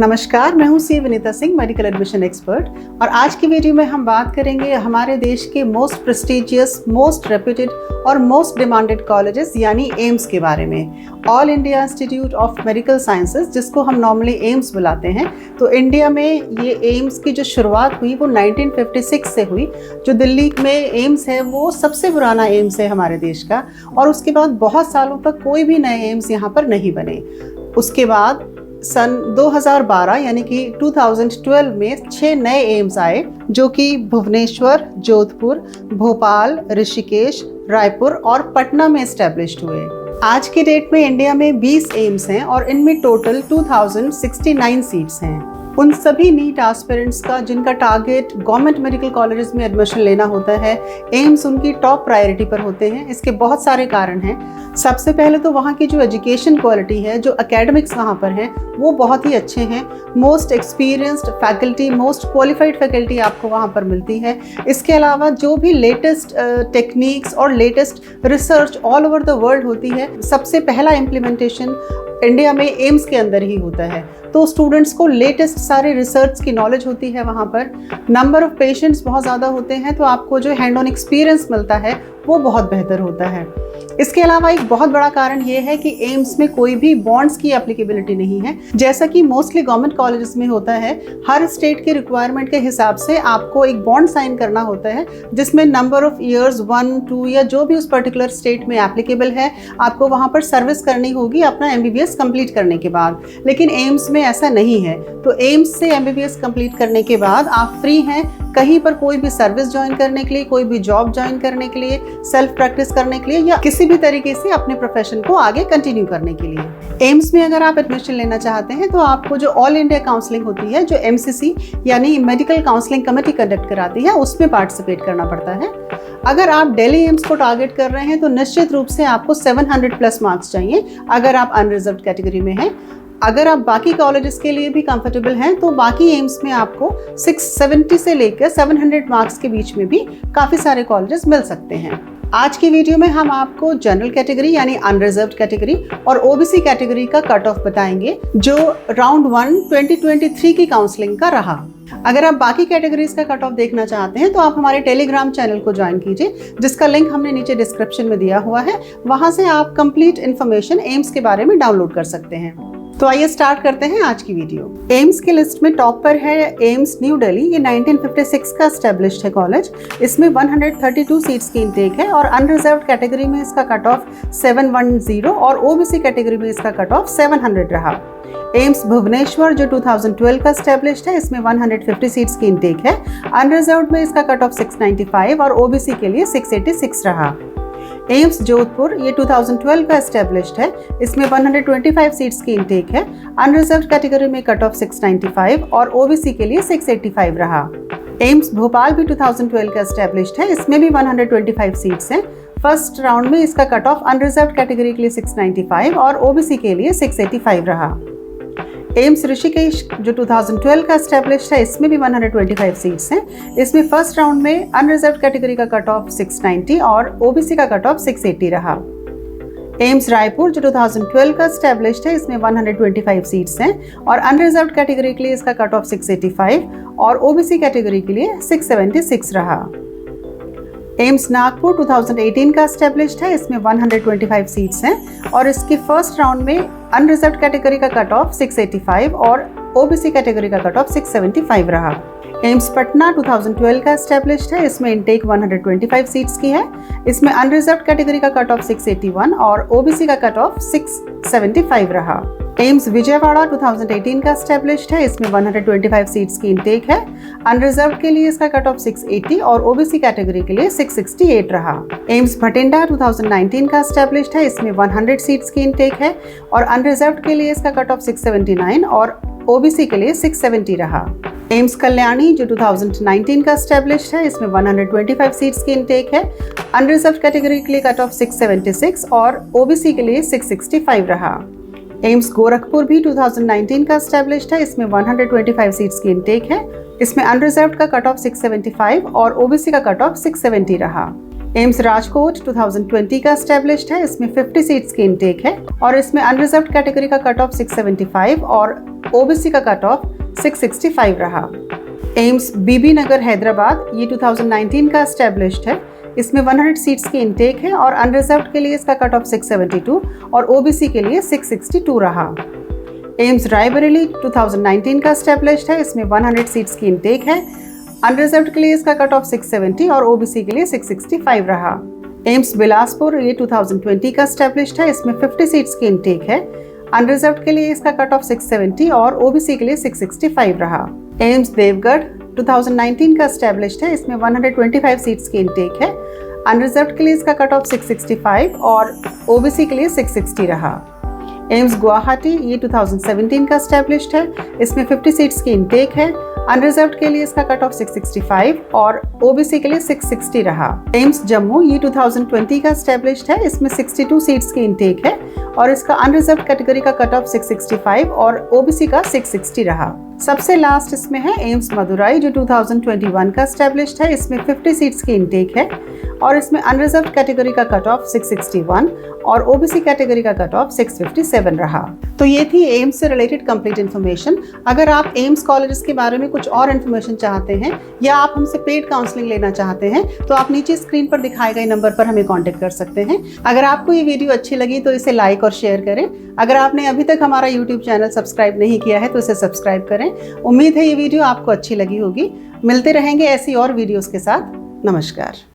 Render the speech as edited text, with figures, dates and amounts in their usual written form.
नमस्कार, मैं हूं C Vinita Singh, medical admission expert. और आज की वीडियो में हम बात करेंगे हमारे देश के मोस्ट प्रेस्टिजियस, मोस्ट रेप्यूटेड और मोस्ट डिमांडेड कॉलेजेस यानी एम्स के बारे में। All India institute of medical sciences, जिसको हम नॉर्मली एम्स बुलाते हैं। तो इंडिया में ये एम्स की जो शुरुआत हुई वो 1956 से हुई। जो दिल्ली में एम्स है वो सबसे पुराना एम्स है हमारे देश का, और उसके बाद बहुत सालों तक कोई भी नए एम्स यहाँ पर नहीं बने। उसके बाद सन 2012 यानी कि 2012 में 6 नए एम्स आए, जो कि भुवनेश्वर, जोधपुर, भोपाल, ऋषिकेश, रायपुर और पटना में एस्टेब्लिश्ड हुए। आज के डेट में इंडिया में 20 एम्स हैं और इनमें टोटल 2069 सीट्स हैं। उन सभी नीट एस्पिरेंट्स का जिनका टारगेट गवर्नमेंट मेडिकल कॉलेजेस में एडमिशन लेना होता है, एम्स उनकी टॉप प्रायोरिटी पर होते हैं। इसके बहुत सारे कारण हैं। सबसे पहले तो वहाँ की जो एजुकेशन क्वालिटी है, जो एकेडमिक्स वहाँ पर हैं, वो बहुत ही अच्छे हैं। Most experienced faculty, most qualified faculty आपको वहाँ पर मिलती है। इसके अलावा जो भी लेटेस्ट टेक्निक्स और latest research all over the world होती है, सबसे पहला इम्प्लीमेंटेशन इंडिया में एम्स के अंदर ही होता है। तो स्टूडेंट्स को लेटेस्ट सारे रिसर्च की नॉलेज होती है वहाँ पर। नंबर ऑफ पेशेंट्स बहुत ज़्यादा होते हैं, तो आपको जो हैंड ऑन एक्सपीरियंस मिलता है वो बहुत बेहतर होता है। इसके अलावा एक बहुत बड़ा कारण ये है कि एम्स में कोई भी बॉन्ड्स की एप्लीकेबिलिटी नहीं है, जैसा कि मोस्टली गवर्नमेंट कॉलेजेस में होता है। हर स्टेट के रिक्वायरमेंट के हिसाब से आपको एक बॉन्ड साइन करना होता है, जिसमें नंबर ऑफ ईयर्स 1, 2 या जो भी उस पर्टिकुलर स्टेट में एप्लीकेबल है, आपको वहाँ पर सर्विस करनी होगी अपना MBBS कंप्लीट करने के बाद। लेकिन एम्स में ऐसा नहीं है। तो एम्स से MBBS कंप्लीट करने के बाद आप फ्री हैं कहीं पर कोई भी सर्विस ज्वाइन करने के लिए, कोई भी जॉब ज्वाइन करने के लिए, सेल्फ प्रैक्टिस करने के लिए या किसी भी तरीके से अपने प्रोफेशन को आगे कंटिन्यू करने के लिए। एम्स में अगर आप एडमिशन लेना चाहते हैं तो आपको जो ऑल इंडिया काउंसलिंग होती है, जो MCC यानी मेडिकल काउंसलिंग कमेटी कंडक्ट कराती है, उसमें पार्टिसिपेट करना पड़ता है। अगर आप दिल्ली एम्स को टारगेट कर रहे हैं तो निश्चित रूप से आपको 700 प्लस मार्क्स चाहिए अगर आप अनरिजर्व्ड कैटेगरी में हैं। अगर आप बाकी कॉलेजेस के लिए भी कंफर्टेबल हैं तो बाकी एम्स में आपको 670 से लेकर 700 मार्क्स के बीच में भी काफ़ी सारे कॉलेजेस मिल सकते हैं। आज की वीडियो में हम आपको जनरल कैटेगरी यानी अनरिजर्व्ड कैटेगरी और OBC कैटेगरी का कट ऑफ बताएंगे, जो राउंड 1 2023 की काउंसलिंग का रहा। अगर आप बाकी कैटेगरीज का कट ऑफ देखना चाहते हैं तो आप हमारे टेलीग्राम चैनल को ज्वाइन कीजिए, जिसका लिंक हमने नीचे डिस्क्रिप्शन में दिया हुआ है। वहां से आप कंप्लीट इन्फॉर्मेशन एम्स के बारे में डाउनलोड कर सकते हैं। तो आइए स्टार्ट करते हैं आज की वीडियो। एम्स की लिस्ट में टॉप पर है एम्स न्यू दिल्ली। ये 1956 का एस्टेब्लिश्ड है कॉलेज। इसमें 132 सीट्स की इंटेक है और अनरिजर्व्ड कैटेगरी में इसका कट ऑफ 710 और OBC कैटेगरी में इसका कट ऑफ 700 रहा। एम्स भुवनेश्वर जो 2012 का एस्टेब्लिश्ड है, इसमें 150 सीट्स की इंटेक है। अनरिजर्व्ड में इसका कट ऑफ 695 और OBC के लिए 686 रहा। एम्स जोधपुर ये 2012 का एस्टेब्लिश्ड है, इसमें 125 सीट्स की इंटेक है। अनरिजर्व्ड कैटेगरी में कट ऑफ 695 और OBC के लिए 685 रहा। एम्स भोपाल भी 2012 का एस्टेब्लिश्ड है, इसमें भी 125 सीट्स हैं। फर्स्ट राउंड में इसका कट ऑफ अनरिजर्व्ड कैटेगरी के लिए 695 और OBC के लिए 685 रहा। एम्स ऋषिकेश जो 2012 का एस्टेब्लिश्ड है, इसमें भी 125 सीट्स हैं। इसमें फर्स्ट राउंड में अनरिजर्व्ड कैटेगरी का कट ऑफ 690 और OBC का कट ऑफ 680 रहा। एम्स रायपुर जो 2012 का एस्टेब्लिश्ड है, इसमें 125 सीट्स हैं और अनरिजर्व्ड कैटेगरी के लिए इसका कट ऑफ 685 और OBC कैटेगरी के लिए 676 रहा। एम्स नागपुर 2018 का एस्टेब्लिश्ड है, इसमें 125 सीट्स हैं और इसके फर्स्ट राउंड में अनरिजर्व्ड कैटेगरी का कट ऑफ 685 और OBC कैटेगरी का कट ऑफ 675 रहा। एम्स पटना 2012 का एस्टेब्लिश्ड है, इसमें इंटेक 125 सीट्स की है। इसमें अनरिजर्व्ड कैटेगरी का कट ऑफ 681 और OBC का कट ऑफ 675 रहा। एम्स विजयवाड़ा 2018 का एस्टेब्लिश्ड है, इसमें 125 सीट्स की इंटेक है। अनरिजर्व्ड के लिए इसका कट ऑफ 680 और OBC कैटेगरी के लिए 668 रहा। एम्स भटिंडा 2019 का एस्टेब्लिश्ड है, इसमें 100 सीट्स की इंटेक है और अनरिजर्व्ड के लिए इसका कट ऑफ 679 और OBC के लिए 670 रहा। एम्स कल्याणी जो 2019 का एस्टेब्लिश्ड है, इसमें 125 सीट्स की इंटेक है। अनरिजर्व्ड कैटेगरी के लिए कट ऑफ 676 और OBC के लिए 665 रहा। एम्स गोरखपुर भी 2019 का एस्टेब्लिश्ड है, इसमें 125 सीट्स की इंटेक है। इसमें अनरिजर्व्ड का कट ऑफ 675 और OBC का कट ऑफ 670 रहा। एम्स राजकोट 2020 का एस्टेब्लिश्ड है। इसमें 50 सीट्स की इनटेक है और इसमें अनरिजर्व्ड कैटेगरी का कट ऑफ 675 और ओबीसी का कट ऑफ 665 रहा। एम्स बीबी नगर हैदराबाद ये 2019 का एस्टेब्लिश्ड है। इसमें 100 सीट्स की इनटेक है और अनरिजर्व्ड के लिए इसका कट ऑफ 672 और ओबीसी के लिए 662 रहा। एम्स रायबरेली 2019 का एस्टेब्लिश्ड है। इसमें 100 सीट्स की इनटेक है। अनरिजर्व्ड के लिए इसका कट ऑफ 670 और ओबीसी के लिए 665 रहा। एम्स बिलासपुर ये 2020 का एस्टेब्लिश्ड है। इसमें 50 सीट्स की इनटेक है। अनरिजर्व्ड के लिए इसका कट ऑफ 670 और ओबीसी के लिए 665 रहा। एम्स देवगढ़ 2019 का एस्टेब्लिश्ड है। इसमें 125 सीट्स की इनटेक है। अनरिजर्व्ड के लिए इसका कट ऑफ 665 और ओबीसी के लिए 660 रहा। एम्स गुवाहाटी ये 2017 का एस्टेब्लिश्ड है। इसमें 50 सीट्स की इनटेक है। अनरिजर्व्ड के लिए इसका कट ऑफ 665 और ओबीसी के लिए 660 रहा। एम्स जम्मू ये 2020 का एस्टेब्लिश्ड है। इसमें 62 सीट्स की इनटेक है और इसका अनरिजर्व्ड कैटेगरी का कट ऑफ 665 और ओबीसी का 660 रहा। सबसे लास्ट इसमें है एम्स मदुराई जो 2021 का एस्टेब्लिश्ड है। इसमें 50 सीट्स की इनटेक है और इसमें अनरिजर्व्ड कैटेगरी का कट ऑफ 661 और ओबीसी कैटेगरी का कट ऑफ 657 रहा। तो ये थी एम्स से रिलेटेड कंप्लीट इन्फॉर्मेशन। अगर आप एम्स कॉलेजेस के बारे में कुछ और इन्फॉर्मेशन चाहते हैं या आप हमसे पेड काउंसलिंग लेना चाहते हैं तो आप नीचे स्क्रीन पर दिखाए गए नंबर पर हमें कॉन्टेक्ट कर सकते हैं। अगर आपको ये वीडियो अच्छी लगी तो इसे लाइक और शेयर करें। अगर आपने अभी तक हमारा यूट्यूब चैनल सब्सक्राइब नहीं किया है तो इसे सब्सक्राइब करें। उम्मीद है ये वीडियो आपको अच्छी लगी होगी। मिलते रहेंगे ऐसी और वीडियोस के साथ। नमस्कार।